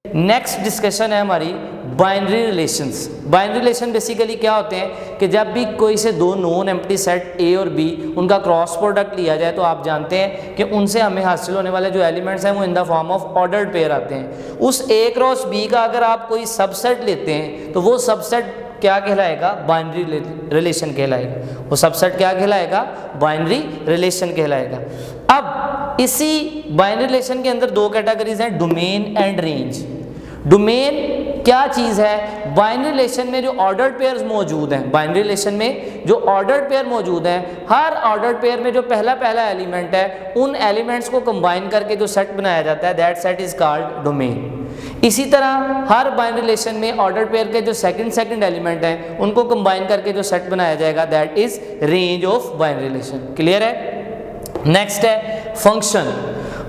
Next discussion है हमारी binary relations. Binary relation basically क्या होते हैं कि जब भी कोई से दो नॉन एम्प्टी सेट ए और बी उनका क्रॉस प्रोडक्ट लिया जाए तो आप जानते हैं कि उनसे हमें हासिल होने वाले जो एलिमेंट्स हैं वो इन the form of ordered pair आते हैं। उस ए क्रॉस बी का अगर आप कोई सबसेट लेते हैं तो वो सबसेट क्या कहलाएगा? बाइनरी रिलेशन कहलाएगा। वो सबसेट क्या कहलाएगा? बाइनरी रिलेशन कहलाएगा। अब इसी बाइनरी रिलेशन के अंदर दो कैटेगरीज हैं, डोमेन एंड रेंज। डोमेन क्या चीज़ है? बाइनरी रिलेशन में जो ऑर्डर्ड पेयर्स मौजूद हैं, बाइनरी रिलेशन में जो ऑर्डर्ड पेयर मौजूद हैं, हर ऑर्डर्ड पेयर में जो पहला एलिमेंट है उन एलिमेंट्स को कंबाइन करके जो सेट बनाया जाता है that set is called domain. इसी तरह हर बाइनरी रिलेशन में ऑर्डर्ड पेयर के जो सेकंड एलिमेंट हैं उनको कंबाइन करके जो सेट बनाया जाएगा that is range of binary relation. Clear है? नेक्स्ट है फंक्शन।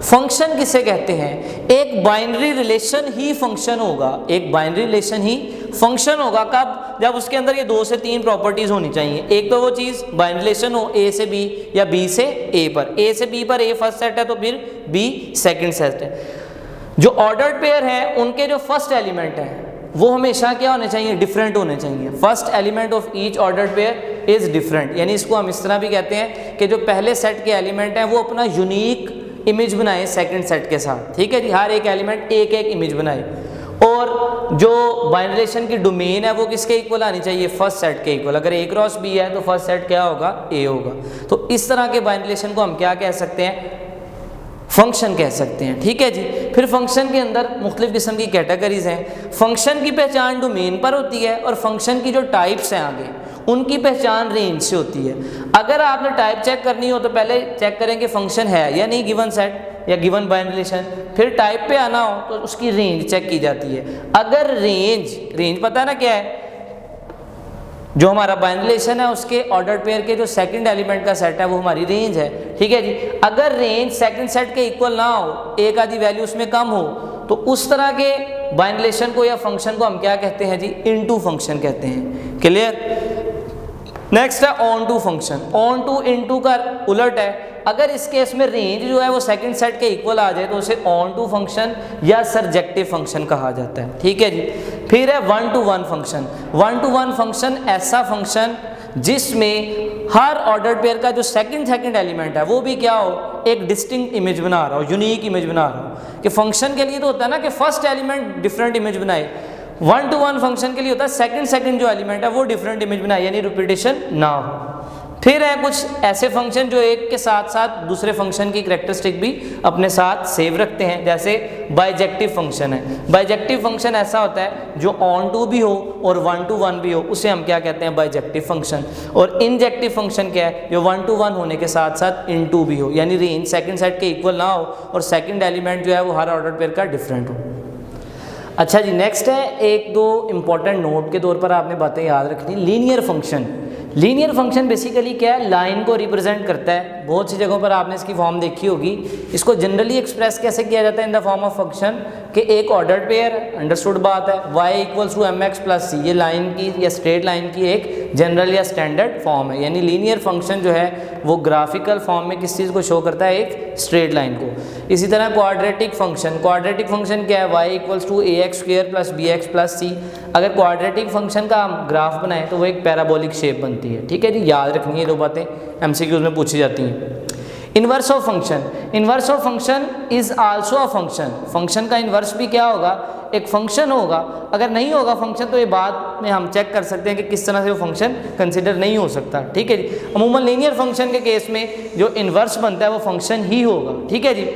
फंक्शन किसे कहते हैं? एक बाइनरी रिलेशन ही फंक्शन होगा, एक बाइनरी रिलेशन ही फंक्शन होगा। कब? जब उसके अंदर ये दो से तीन प्रॉपर्टीज होनी चाहिए। एक तो वो चीज़ बाइनरी रिलेशन हो ए से बी या बी से ए पर, ए से बी पर ए फर्स्ट सेट है तो फिर बी सेकंड सेट है। जो ऑर्डर्ड पेयर है उनके जो फर्स्ट एलिमेंट हैं वो हमेशा क्या होने चाहिए? डिफरेंट होने चाहिए। First element of each ordered pair is different, यानी इसको हम इस तरह भी कहते हैं कि जो पहले सेट के एलिमेंट हैं वो अपना यूनिक इमेज बनाए सेकंड सेट के साथ। ठीक है जी, हर एक एलिमेंट एक इमेज बनाए। और जो बाइनरी रिलेशन की डोमेन है वो किसके इक्वल आनी चाहिए? फर्स्ट सेट के इक्वल। अगर ए क्रॉस बी है तो फर्स्ट सेट क्या होगा? ए होगा। तो इस तरह के बाइनरी रिलेशन को हम क्या कह सकते हैं? फंक्शन कह सकते हैं। ठीक है जी। फिर फंक्शन के अंदर मुख्तलिफ किस्म की कैटेगरीज हैं। फंक्शन की पहचान डोमेन पर होती है और फंक्शन की जो टाइप्स हैं आगे उनकी पहचान रेंज से होती है। अगर आपने टाइप चेक करनी हो तो पहले चेक करें कि फंक्शन है या नहीं गिवन सेट या गिवन बाइनरी रिलेशन। फिर टाइप पे आना हो तो उसकी रेंज चेक की जाती है। अगर रेंज पता है ना क्या है? जो हमारा बाइनरी रिलेशन है उसके ऑर्डर पेयर के जो सेकंड एलिमेंट का सेट है वो हमारी रेंज है। ठीक है जी। अगर रेंज सेकंड सेट के इक्वल ना हो, एक आधी वैल्यू उसमें कम हो, तो उस तरह के बाइनरी रिलेशन को या फंक्शन को हम क्या कहते हैं जी? इनटू फंक्शन कहते हैं। क्लियर? नेक्स्ट है onto function. Onto into का उलट है। अगर इस केस में रेंज जो है वो सेकंड सेट के इक्वल आ जाए तो उसे ऑन टू फंक्शन या सरजेक्टिव फंक्शन कहा जाता है। ठीक है जी। फिर है one two one function. One two one function ऐसा फंक्शन जिसमें हर ऑर्डर्ड पेयर का जो सेकंड एलिमेंट है वो भी क्या हो? एक डिस्टिंक्ट इमेज बना रहा हो, यूनिक इमेज बना रहा हो। कि फंक्शन के लिए तो होता है ना कि फर्स्ट एलिमेंट डिफरेंट इमेज बनाए, वन टू वन फंक्शन के लिए होता है सेकंड जो एलिमेंट है वो डिफरेंट इमेज बनाए, यानी रिपीटेशन ना हो। फिर है कुछ ऐसे फंक्शन जो एक के साथ साथ दूसरे फंक्शन की कैरेक्टरिस्टिक भी अपने साथ सेव रखते हैं, जैसे बाइजेक्टिव फंक्शन है। बाइजेक्टिव फंक्शन ऐसा होता है जो ऑन टू भी हो और वन टू वन भी हो, उसे हम क्या कहते हैं? Bijective function. और इंजेक्टिव फंक्शन क्या है? जो वन टू वन होने के साथ साथ इन टू भी हो, यानी रेंज सेकंड सेट के इक्वल ना हो और सेकंड एलिमेंट जो है वो हर ऑर्डर पेयर का डिफरेंट हो। अच्छा जी। नेक्स्ट है एक दो इंपॉर्टेंट नोट के तौर पर आपने बातें याद रखनी। Linear function. Linear function basically क्या है? लाइन को रिप्रेजेंट करता है। बहुत सी जगहों पर आपने इसकी फॉर्म देखी होगी। इसको जनरली एक्सप्रेस कैसे किया जाता है? In the form of function कि एक ऑर्डर्ड पेयर, अंडरस्टूड बात है, y equals to mx plus c, ये लाइन की या स्ट्रेट लाइन की एक जनरल या स्टैंडर्ड फॉर्म है। यानी लीनियर फंक्शन जो है वो ग्राफिकल फॉर्म में किस चीज़ को शो करता है? एक स्ट्रेट लाइन को। इसी तरह क्वाड्रेटिक फंक्शन। क्वाड्रेटिक फंक्शन क्या है? y equals to ax square plus bx plus c। अगर क्वाड्रेटिक फंक्शन का हम ग्राफ बनाएं तो वो एक पैराबोलिक शेप बनती है। ठीक है जी। याद रखनी है, दो बातें MCQs में पूछी जाती हैं। Inverse of function. Inverse of function is also a function. Function का इन्वर्स भी क्या होगा? एक फंक्शन होगा। अगर नहीं होगा फंक्शन तो ये बाद में हम चेक कर सकते हैं कि किस तरह से वो फंक्शन कंसिडर नहीं हो सकता। ठीक है जी। अमूमन लीनियर फंक्शन के केस में जो इन्वर्स बनता है वो फंक्शन ही होगा। ठीक है जी।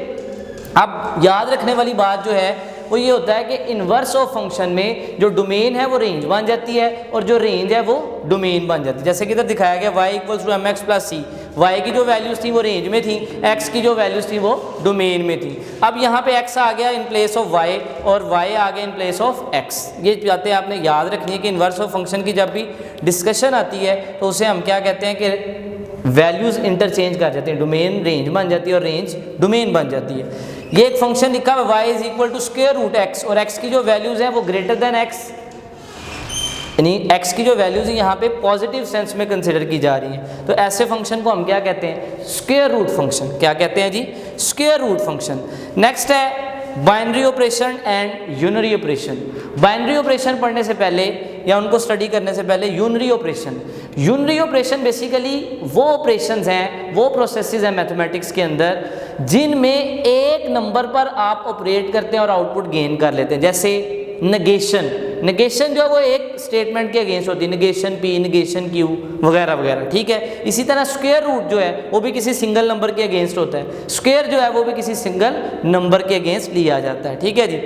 अब याद रखने वाली बात जो है वो ये होता है कि इन्वर्स ऑफ फंक्शन में जो डोमेन है वो रेंज बन जाती है और जो रेंज है वो डोमेन बन जाती है। जैसे कि इधर दिखाया गया y equals to mx plus c। y की जो वैल्यूज थी वो रेंज में थी, x की जो वैल्यूज थी वो डोमेन में थी। अब यहाँ पे x आ गया इन प्लेस ऑफ y और y आ गया इन प्लेस ऑफ x। ये बातें आपने याद रखनी है कि इन्वर्स ऑफ फंक्शन की जब भी डिस्कशन आती है तो उसे हम क्या कहते हैं कि वैल्यूज इंटरचेंज कर जाते हैं। डोमेन रेंज बन जाती है और रेंज डोमेन बन जाती है। ये एक फंक्शन लिखा हुआ y is equal to square root x और x की जो वैल्यूज हैं वो ग्रेटर देन x। यानी x की जो वैल्यूज यहाँ पे पॉजिटिव सेंस में कंसिडर की जा रही हैं, तो ऐसे फंक्शन को हम क्या कहते हैं, स्क्वायर रूट फंक्शन। क्या कहते हैं जी, स्क्वायर रूट फंक्शन। नेक्स्ट है binary operation and unary operation. Binary operation पढ़ने से पहले या उनको स्टडी करने से पहले unary operation. Unary operation basically वो ऑपरेशंस हैं, वो प्रोसेसेस हैं मैथमेटिक्स के अंदर जिनमें एक नंबर पर आप ऑपरेट करते हैं और आउटपुट गेन कर लेते हैं। जैसे नेगेशन, नेगेशन जो है वो एक स्टेटमेंट के अगेंस्ट होती है, नेगेशन p, नेगेशन q वगैरह वगैरह, ठीक है। इसी तरह स्क्वायर रूट जो है वो भी किसी सिंगल नंबर के अगेंस्ट होता है, स्क्वायर जो है वो भी किसी सिंगल नंबर के अगेंस्ट लिया जाता है, ठीक है जी।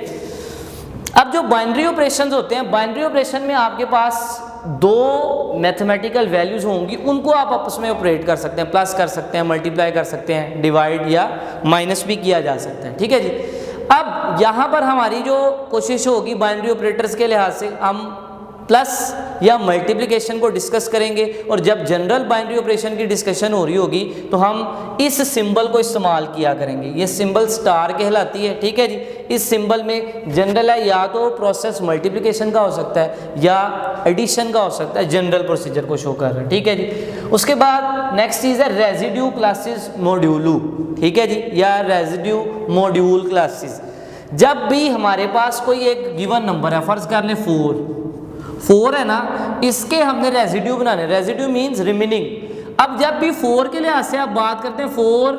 अब जो बाइनरी ऑपरेशंस होते हैं, बाइनरी ऑपरेशन में आपके पास दो मैथमेटिकल वैल्यूज होंगी, उनको आप आपस में ऑपरेट कर सकते हैं, प्लस कर सकते हैं, मल्टीप्लाई कर सकते हैं, डिवाइड या माइनस भी किया जा सकता है, ठीक है जी। अब यहाँ पर हमारी जो कोशिश होगी बाइनरी ऑपरेटर्स के लिहाज से, हम प्लस या मल्टीप्लिकेशन को डिस्कस करेंगे, और जब जनरल बाइनरी ऑपरेशन की डिस्कशन हो रही होगी तो हम इस सिंबल को इस्तेमाल किया करेंगे। ये सिंबल स्टार कहलाती है, ठीक है जी। इस सिंबल में जनरल है, या तो प्रोसेस मल्टीप्लिकेशन का हो सकता है या एडिशन का हो सकता है, जनरल प्रोसीजर को शो कर रहा है, ठीक है जी। उसके बाद नेक्स्ट चीज़ है रेजिड्यू क्लासेस मॉड्यूलू, ठीक है जी, या रेजिड्यू मॉड्यूल क्लासेस। जब भी हमारे पास कोई एक गिवन नंबर है, फर्ज कर लें 4 है ना, इसके हमने रेजिड्यू बनाने, रेजिड्यू मींस रिमेनिंग। अब जब भी 4 के लिहाज से आप बात करते हैं, 4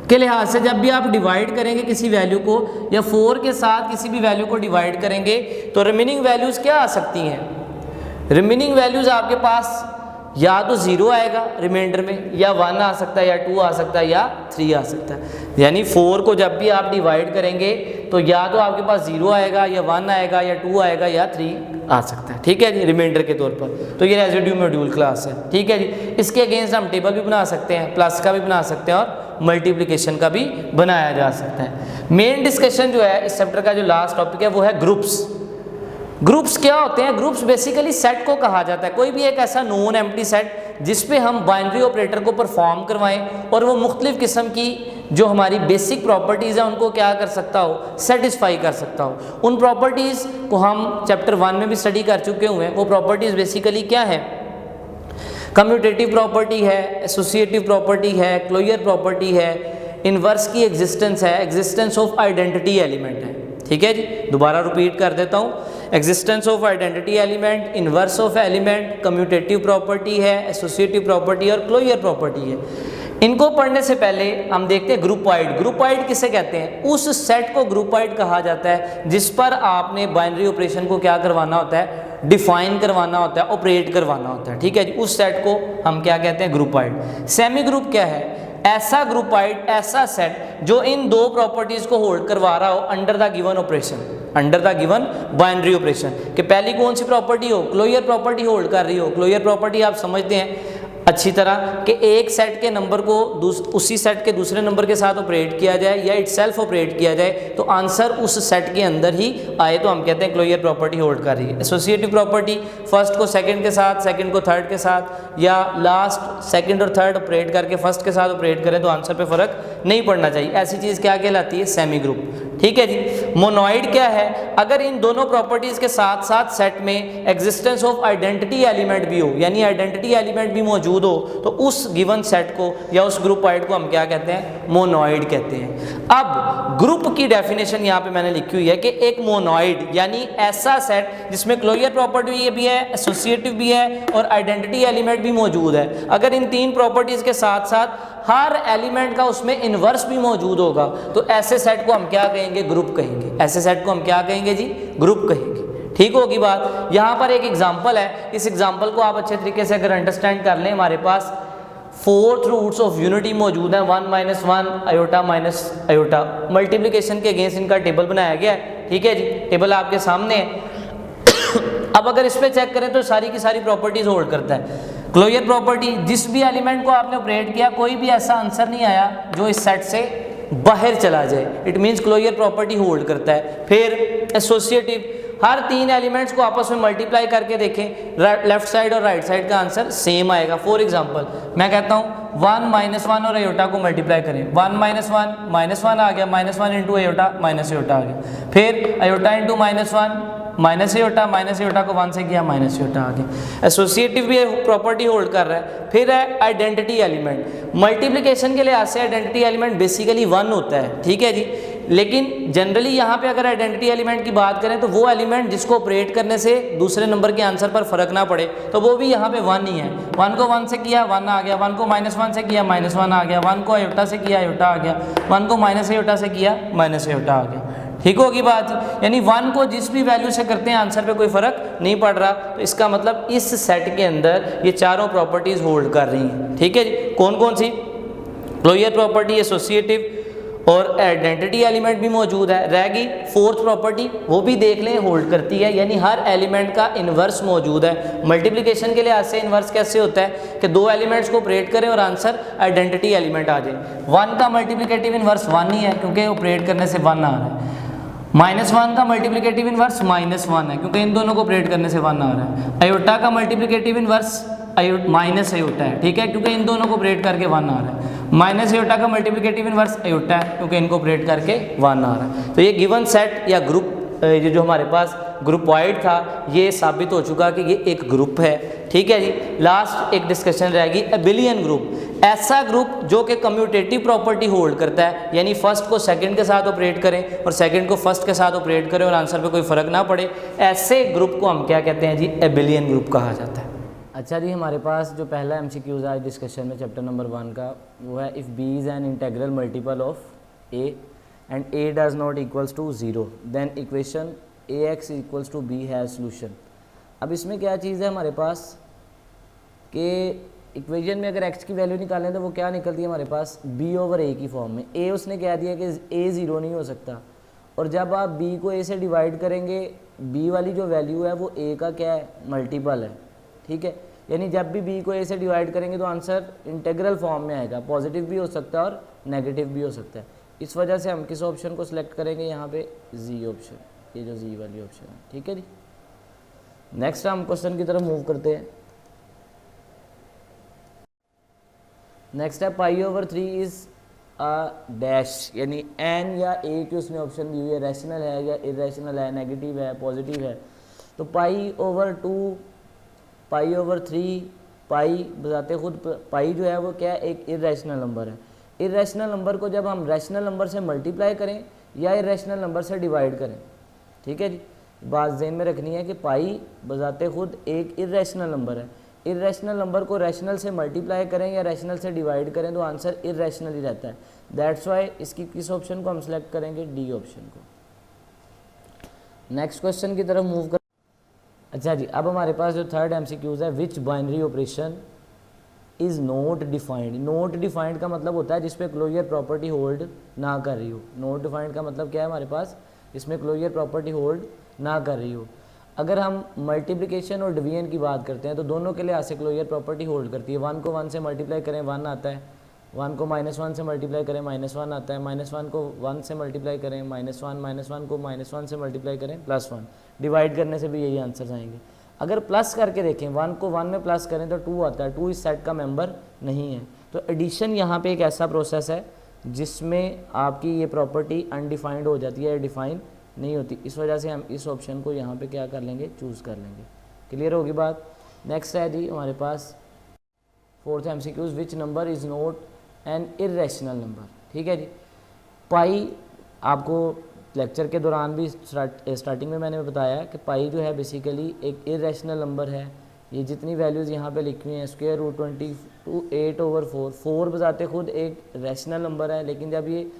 के लिहाज से जब भी आप डिवाइड करेंगे किसी वैल्यू को, या 4 के साथ किसी भी वैल्यू को डिवाइड करेंगे, तो रिमेनिंग वैल्यूज़ क्या आ सकती हैं, रिमेनिंग वैल्यूज़ आपके पास या तो 0 आएगा रिमाइंडर में, या 1 आ सकता है, या 2 आ सकता है, या 3 आ सकता है। यानी 4 को जब भी आप डिवाइड करेंगे तो या तो आपके पास 0 आएगा, या 1 आएगा, या 2 आएगा, या 3 आ सकता है, ठीक है जी, रिमाइंडर के तौर पर। तो ये रेजिड्यू मॉड्यूल क्लास है, ठीक है जी। इसके अगेंस्ट हम टेबल भी बना सकते हैं, प्लस का भी बना सकते हैं और मल्टीप्लिकेशन का भी बनाया जा सकता है। मेन डिस्कशन जो है इस चैप्टर का जो लास्ट टॉपिक है वो है ग्रुप्स। ग्रुप्स क्या होते हैं, ग्रुप्स बेसिकली सेट को कहा जाता है, कोई भी एक ऐसा नॉन एम्प्टी सेट जिस पे हम बाइनरी ऑपरेटर को परफॉर्म करवाएं और वो मुख्तलिफ किस्म की जो हमारी बेसिक प्रॉपर्टीज़ हैं उनको क्या कर सकता हो, सेटिस्फाई कर सकता हो। उन प्रॉपर्टीज़ को हम चैप्टर 1 में भी स्टडी कर चुके हुए हैं। वो प्रॉपर्टीज़ बेसिकली क्या है, कम्यूटेटिव प्रॉपर्टी है, एसोसिएटिव प्रॉपर्टी है, क्लोजर प्रॉपर्टी है, इन्वर्स की एग्जिस्टेंस है, एग्जिस्टेंस ऑफ आइडेंटिटी एलिमेंट है, ठीक है जी। दोबारा रिपीट कर देता हूँ, existence of identity element, inverse of element, commutative property है, एसोसिएटिव प्रॉपर्टी और क्लोजर प्रॉपर्टी है। इनको पढ़ने से पहले हम देखते हैं ग्रुपवाइड। ग्रुपवाइड किसे कहते हैं, उस सेट को ग्रुपवाइड कहा जाता है जिस पर आपने बाइनरी ऑपरेशन को क्या करवाना होता है, डिफाइन करवाना होता है, ऑपरेट करवाना होता है, ठीक है जी। उस सेट को हम क्या कहते हैं, ग्रुपवाइड। सेमी ग्रुप क्या है, ऐसा ग्रुपवाइड, ऐसा सेट जो इन दो प्रॉपर्टीज को होल्ड करवा रहा हो under the given operation, under the given binary operation. कि पहली कौन सी प्रॉपर्टी हो, क्लोजर प्रॉपर्टी होल्ड कर रही हो। क्लोजर प्रॉपर्टी आप समझते हैं अच्छी तरह कि एक सेट के नंबर को उसी सेट के दूसरे नंबर के साथ ऑपरेट किया जाए या इटसेल्फ ऑपरेट किया जाए तो आंसर उस सेट के अंदर ही आए तो हम कहते हैं क्लोजर प्रॉपर्टी होल्ड कर रही है। एसोसिएटिव प्रॉपर्टी फर्स्ट को सेकंड के साथ, सेकंड को थर्ड के साथ, या लास्ट सेकंड और थर्ड ऑपरेट करके फर्स्ट के साथ ऑपरेट करें तो आंसर पे फर्क नहीं पड़ना चाहिए। ऐसी चीज़ क्या कहलाती है, सेमी ग्रुप, ठीक है जी। मोनोइड क्या है, अगर इन दोनों प्रॉपर्टीज़ के साथ साथ सेट में एग्जिस्टेंस ऑफ आइडेंटिटी एलिमेंट भी हो, यानी आइडेंटिटी एलिमेंट भी मौजूद हो, तो उस गिवन सेट को या उस ग्रुपवाइड को हम क्या कहते हैं, मोनोइड कहते हैं। अब ग्रुप की डेफिनेशन यहाँ पे मैंने लिखी हुई है कि एक मोनोइड यानी ऐसा सेट जिसमें क्लोजर प्रॉपर्टी भी है, एसोसिएटिव भी है और आइडेंटिटी एलिमेंट भी मौजूद है। अगर इन तीन प्रॉपर्टीज़ के साथ साथ हर एलिमेंट का उसमें इन्वर्स भी मौजूद होगा तो ऐसे सेट को हम क्या कहेंगे, ग्रुप कहेंगे। ऐसे सेट को हम क्या कहेंगे जी, ग्रुप कहेंगे। ठीक होगी बात। यहाँ पर एक एग्जांपल है, इस एग्जांपल को आप अच्छे तरीके से अगर अंडरस्टैंड कर लें, हमारे पास 4 रूट्स ऑफ यूनिटी मौजूद हैं, 1 - 1 आयोटा माइनस आयोटा। मल्टीप्लिकेशन के अगेंस्ट इनका टेबल बनाया गया है, ठीक है जी, टेबल आपके सामने है। अब अगर इस पर चेक करें तो सारी की सारी प्रॉपर्टीज होल्ड करता है। क्लोजर प्रॉपर्टी, जिस भी एलिमेंट को आपने ऑपरेट किया कोई भी ऐसा आंसर नहीं आया जो इस सेट से बाहर चला जाए, it means closure property hold करता है। फिर एसोसिएटिव, हर तीन एलिमेंट्स को आपस में मल्टीप्लाई करके देखें, लेफ्ट साइड और राइट साइड का आंसर सेम आएगा। फॉर एग्जांपल मैं कहता हूँ वन माइनस वन और एयोटा को मल्टीप्लाई करें, वन माइनस वन आ गया, minus one into iota minus iota आ गया, फिर एयोटा इंटू माइनस एयोटा को वन से किया माइनस एयोटा आ गया। एसोसिएटिव भी प्रॉपर्टी होल्ड कर रहा है। फिर है आइडेंटिटी एलिमेंट। मल्टीप्लिकेशन के लिहाज से आइडेंटिटी एलिमेंट बेसिकली वन होता है, ठीक है जी, लेकिन जनरली यहाँ पे अगर आइडेंटिटी एलिमेंट की बात करें तो वो एलिमेंट जिसको ऑपरेट करने से दूसरे नंबर के आंसर पर फर्क ना पड़े, तो वो भी यहाँ पे वन ही है। वन को वन से किया वन आ गया, वन को माइनस वन से किया माइनस वन आ गया, वन को एयोटा से किया एयोटा आ गया, वन को माइनस एयोटा से किया माइनस एयोटा आ गया। ठीक होगी बात, यानी वन को जिस भी वैल्यू से करते हैं आंसर पे कोई फर्क नहीं पड़ रहा, तो इसका मतलब इस सेट के अंदर ये चारों प्रॉपर्टीज होल्ड कर रही हैं। ठीक है जी, कौन कौन सी? क्लोजर प्रॉपर्टी, एसोसिएटिव और आइडेंटिटी एलिमेंट भी मौजूद है। रह गई फोर्थ प्रॉपर्टी, वो भी देख लें होल्ड करती है, यानी हर एलिमेंट का इन्वर्स मौजूद है। मल्टीप्लिकेशन के लिहाज से इन्वर्स कैसे होता है कि दो एलिमेंट्स को ऑपरेट करें और आंसर आइडेंटिटी एलिमेंट आ जाए। वन का मल्टीप्लिकेटिव इन्वर्स वन ही है क्योंकि ऑपरेट करने से वन आ रहा है। माइनस वन का मल्टीप्लिकेटिव इन्वर्स माइनस वन है क्योंकि इन दोनों को ऑपरेट करने से वन आ रहा है। अयोटा का मल्टीप्लिकेटिव इन्वर्स माइनस अयोटा है, ठीक है, क्योंकि इन दोनों को ऑपरेट करके वन आ रहा है। माइनस अयोटा का मल्टीप्लिकेटिव इन्वर्स अयोटा है क्योंकि इनको ऑपरेट करके वन आ रहा है। तो ये गिवन सेट या ग्रुप ये जो हमारे पास ग्रुप वाइड था, ये साबित हो चुका कि ये एक ग्रुप है। ठीक है जी, लास्ट एक डिस्कशन रहेगी एबिलियन ग्रुप। ऐसा ग्रुप जो कि कम्यूटेटिव प्रॉपर्टी होल्ड करता है, यानी फर्स्ट को सेकंड के साथ ऑपरेट करें और सेकंड को फर्स्ट के साथ ऑपरेट करें और आंसर पे कोई फर्क ना पड़े, ऐसे ग्रुप को हम क्या कहते हैं जी? एबिलियन ग्रुप कहा जाता है। अच्छा जी, हमारे पास जो पहला MCQ आज डिस्कशन में चैप्टर नंबर 1 का वो है if B is an integral multiple of A and A does not equals to 0 then equation AX equals to B has solution. अब इसमें क्या चीज़ है हमारे पास कि इक्वेशन में अगर x की वैल्यू निकालें तो वो क्या निकलती है हमारे पास? B/A की फॉर्म में। A उसने कह दिया कि A 0 नहीं हो सकता, और जब आप B को A से डिवाइड करेंगे, B वाली जो वैल्यू है वो A का क्या है? मल्टीपल है। ठीक है, यानी जब भी B को A से डिवाइड करेंगे तो आंसर इंटेग्रल फॉर्म में आएगा, पॉजिटिव भी हो सकता है और नेगेटिव भी हो सकता है। इस वजह से हम किस ऑप्शन को सिलेक्ट करेंगे यहाँ पे? Z ऑप्शन, ये जो Z वाली ऑप्शन है। ठीक है जी, नेक्स्ट हम क्वेश्चन की तरफ मूव करते हैं। नेक्स्ट है π/3 इज अ डैश, यानी n या a की उसमें ऑप्शन दी हुई है, रैशनल है या इरेशनल है, नेगेटिव है, पॉजिटिव है। तो π/2 π/3 पाई बजाते खुद पाई जो है वो क्या है? एक इरेशनल नंबर है। इरेशनल नंबर को जब हम रैशनल नंबर से मल्टीप्लाई करें या इरेशनल नंबर से डिवाइड करें, ठीक है जी, बात ज़हन में रखनी है कि पाई बजाते खुद एक इरेशनल नंबर है। इरेशनल नंबर को रैशनल से मल्टीप्लाई करें या रैशनल से डिवाइड करें तो आंसर इरेशनल ही रहता है। दैट्स वाई इसकी किस ऑप्शन को हम सेलेक्ट करेंगे? डी ऑप्शन को। नेक्स्ट क्वेश्चन की तरफ मूव कर। अच्छा जी, अब हमारे पास जो थर्ड MCQs है, which binary operation is not defined. Not defined का मतलब होता है जिसपे क्लोजर प्रॉपर्टी होल्ड ना कर रही हो। नॉट डिफाइंड का मतलब क्या है हमारे पास? इसमें क्लोजर प्रॉपर्टी होल्ड ना कर रही हो। अगर हम मल्टीप्लिकेशन और डिवीजन की बात करते हैं तो दोनों के लिए से क्लोजर प्रॉपर्टी होल्ड करती है। 1 को 1 से मल्टीप्लाई करें 1 आता है, 1 को -1 से मल्टीप्लाई करें -1 आता है, -1 को 1 से मल्टीप्लाई करें -1 को -1 से मल्टीप्लाई करें +1। डिवाइड करने से भी यही आंसर आएंगे। अगर प्लस करके देखें, 1 को 1 में प्लस करें तो 2 आता है, 2 इस सेट का मेंबर नहीं है। तो एडिशन यहाँ पे एक ऐसा प्रोसेस है जिसमें आपकी ये प्रॉपर्टी अनडिफाइंड हो जाती है, डिफाइन नहीं होती। इस वजह से हम इस ऑप्शन को यहाँ पे क्या कर लेंगे? चूज़ कर लेंगे। क्लियर होगी बात? नेक्स्ट है जी हमारे पास fourth MCQs, which number is not an irrational number. ठीक है जी, पाई आपको लेक्चर के दौरान भी स्टार्टिंग में मैंने बताया कि पाई जो है बेसिकली एक इरेशनल नंबर है। ये जितनी वैल्यूज़ यहाँ पे लिखी हुई हैं, स्क्वायर रूट 28/4, 4 बजाते खुद एक रैशनल नंबर है, लेकिन जब ये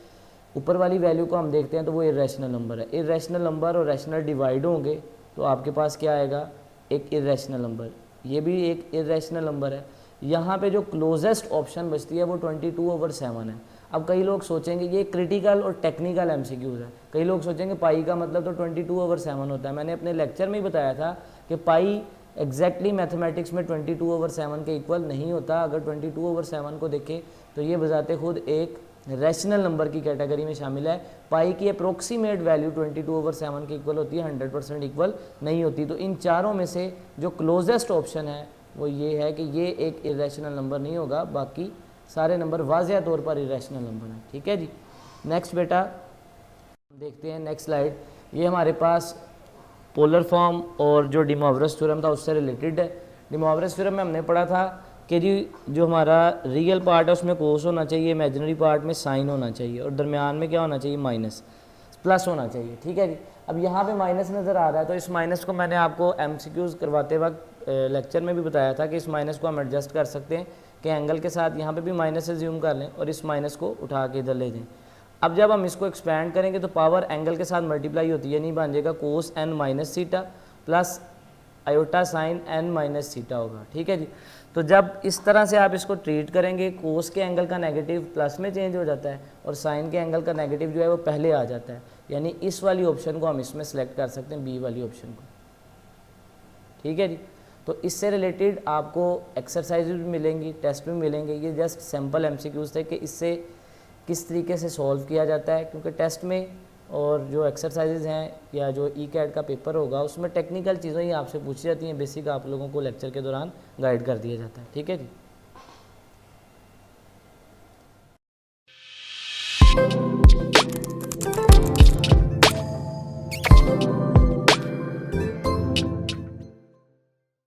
ऊपर वाली वैल्यू को हम देखते हैं तो वो इरेशनल नंबर है। इरेशनल नंबर और रैशनल डिवाइड होंगे तो आपके पास क्या आएगा? एक इरेशनल नंबर। ये भी एक इरेशनल नंबर है। यहाँ पे जो क्लोजेस्ट ऑप्शन बचती है वो 22/7 है। अब कई लोग सोचेंगे, ये क्रिटिकल और टेक्निकल MCQs है, कई लोग सोचेंगे पाई का मतलब तो 22/7 होता है। मैंने अपने लेक्चर में ही बताया था कि पाई एग्जैक्टली मैथमेटिक्स में 22/7 के इक्वल नहीं होता। अगर 22/7 को देखें तो ये बजाते खुद एक रैशनल नंबर की कैटेगरी में शामिल है। पाई की अप्रोक्सीमेट वैल्यू 22/7 के इक्वल होती है, 100% इक्वल नहीं होती। तो इन चारों में से जो क्लोजेस्ट ऑप्शन है वो ये है कि ये एक इरेशनल नंबर नहीं होगा, बाकी सारे नंबर वाज़ह तौर पर इरेशनल नंबर हैं। ठीक है जी। नेक्स्ट बेटा देखते हैं नेक्स्ट स्लाइड। ये हमारे पास पोलर फॉर्म और जो डी मोवरेस थ्योरम था उससे रिलेटेड है। डी मोवरेस थ्योरम में हमने पढ़ा था कि जी जो हमारा रियल पार्ट है उसमें कोस होना चाहिए, इमेजिनरी पार्ट में साइन होना चाहिए और दरमियान में क्या होना चाहिए, माइनस प्लस होना चाहिए। ठीक है जी। अब यहाँ पे माइनस नज़र आ रहा है तो इस माइनस को मैंने आपको MCQs करवाते वक्त लेक्चर में भी बताया था कि इस माइनस को हम एडजस्ट कर सकते हैं कि एंगल के साथ यहाँ पे भी माइनस एज्यूम कर लें और इस माइनस को उठा के इधर ले जाएं। अब जब हम इसको एक्सपैंड करेंगे तो पावर एंगल के साथ मल्टीप्लाई होती है, नहीं बन जाएगा कोस n minus theta plus iota sine n minus theta होगा। ठीक है जी। तो जब इस तरह से आप इसको ट्रीट करेंगे, कोस के एंगल का नेगेटिव प्लस में चेंज हो जाता है और साइन के एंगल का नेगेटिव जो है वो पहले आ जाता है, यानी इस वाली ऑप्शन को हम इसमें सेलेक्ट कर सकते हैं, बी वाली ऑप्शन को। ठीक है जी। तो इससे रिलेटेड आपको एक्सरसाइज भी मिलेंगी, टेस्ट भी मिलेंगे। ये जस्ट सिंपल MCQs थे कि इससे किस तरीके से सॉल्व किया जाता है, क्योंकि टेस्ट में और जो एक्सरसाइजेज हैं या जो ECAT का पेपर होगा उसमें टेक्निकल चीज़ें ही आपसे पूछी जाती हैं, बेसिक आप लोगों को लेक्चर के दौरान गाइड कर दिया जाता है। ठीक है जी।